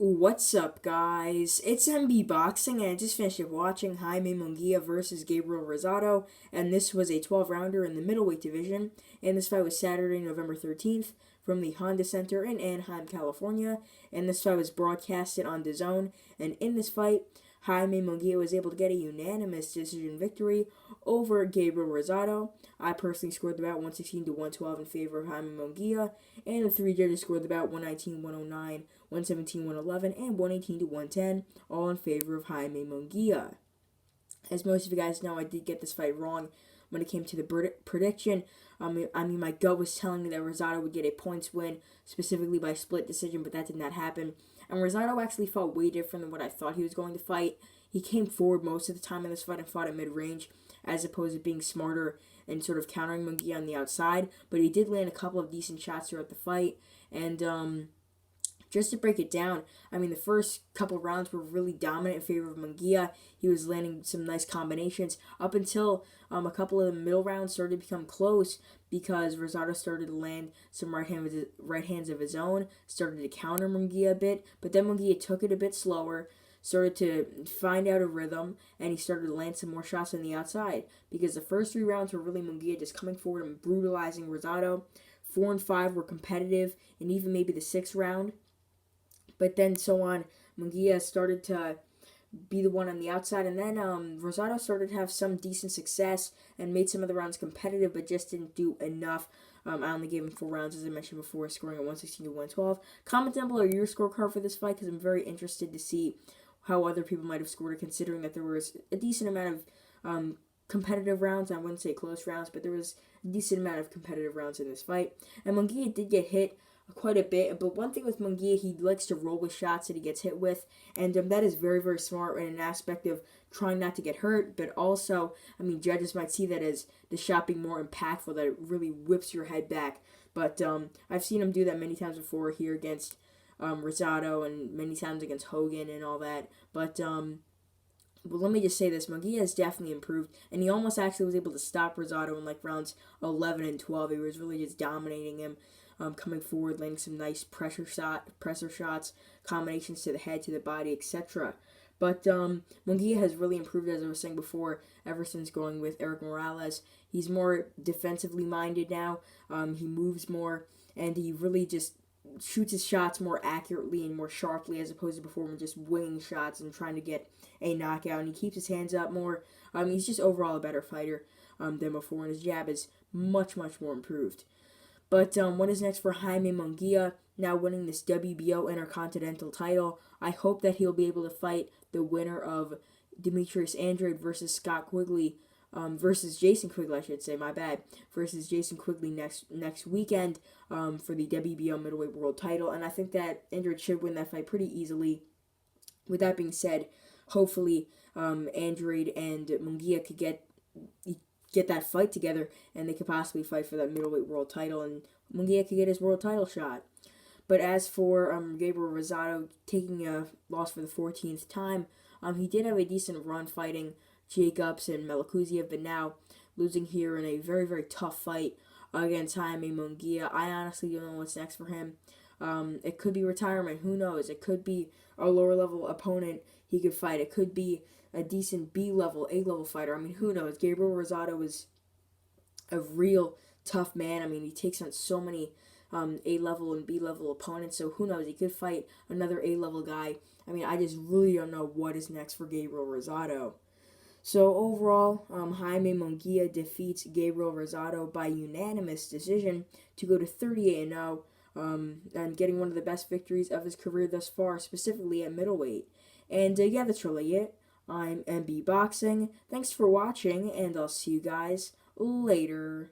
What's up, guys? It's MB Boxing, and I just finished watching Jaime Munguia versus Gabriel Rosado, and this was a 12-rounder in the middleweight division, and this fight was Saturday, November 13th, from the Honda Center in Anaheim, California, and this fight was broadcasted on DAZN, and in this fight, Jaime Munguia was able to get a unanimous decision victory over Gabriel Rosado. I personally scored the bout 116 to 112 in favor of Jaime Munguia, and the three judges scored the bout 119, 109, 117, 111, and 118 to 110, all in favor of Jaime Munguia. As most of you guys know, I did get this fight wrong when it came to the prediction. My gut was telling me that Rosado would get a points win, specifically by split decision, but that did not happen. And Rosado actually fought way different than what I thought he was going to fight. He came forward most of the time in this fight and fought at mid-range, as opposed to being smarter and sort of countering Munguia on the outside. But he did land a couple of decent shots throughout the fight. And just to break it down, the first couple rounds were really dominant in favor of Munguia. He was landing some nice combinations up until a couple of the middle rounds started to become close because Rosado started to land some right hands of his own, started to counter Munguia a bit, but then Munguia took it a bit slower, started to find out a rhythm, and he started to land some more shots on the outside because the first three rounds were really Munguia just coming forward and brutalizing Rosado. 4 and 5 were competitive, and even maybe the sixth round. But then so on, Munguia started to be the one on the outside, and then Rosado started to have some decent success and made some of the rounds competitive, but just didn't do enough. I only gave him 4 rounds, as I mentioned before, scoring at 116 to 112. Comment down below your scorecard for this fight, because I'm very interested to see how other people might have scored it, considering that there was a decent amount of competitive rounds. I wouldn't say close rounds, but there was a decent amount of competitive rounds in this fight. And Munguia did get hit quite a bit, but one thing with Munguia, he likes to roll with shots that he gets hit with, and that is very, very smart in an aspect of trying not to get hurt, but also, judges might see that as the shot being more impactful, that it really whips your head back. But I've seen him do that many times before here against Rosado and many times against Hogan and all that. But let me just say this, Munguia has definitely improved, and he almost actually was able to stop Rosado in like rounds 11 and 12. He was really just dominating him. Coming forward, landing some nice presser shots, combinations to the head, to the body, etc. But Munguia has really improved, as I was saying before, ever since going with Eric Morales. He's more defensively minded now. He moves more, and he really just shoots his shots more accurately and more sharply, as opposed to before when just winging shots and trying to get a knockout. And he keeps his hands up more. He's just overall a better fighter than before, and his jab is much, much more improved. But what is next for Jaime Munguia, now winning this WBO Intercontinental title? I hope that he'll be able to fight the winner of Demetrius Andrade versus Scott Quigley, versus Jason Quigley, I should say, my bad, versus Jason Quigley next weekend for the WBO middleweight world title. And I think that Andrade should win that fight pretty easily. With that being said, hopefully Andrade and Munguia could get that fight together, and they could possibly fight for that middleweight world title, and Munguia could get his world title shot. But as for Gabriel Rosado taking a loss for the 14th time, he did have a decent run fighting Jacobs and Melakuziev, but now losing here in a very, very tough fight against Jaime Munguia. I honestly don't know what's next for him. It could be retirement. Who knows? It could be a lower-level opponent he could fight. It could be a decent B-level, A-level fighter. Who knows? Gabriel Rosado is a real tough man. He takes on so many A-level and B-level opponents, so who knows? He could fight another A-level guy. I just really don't know what is next for Gabriel Rosado. So overall, Jaime Munguia defeats Gabriel Rosado by unanimous decision to go to 38-0, and getting one of the best victories of his career thus far, specifically at middleweight. And yeah, that's really it. I'm MB Boxing. Thanks for watching, and I'll see you guys later.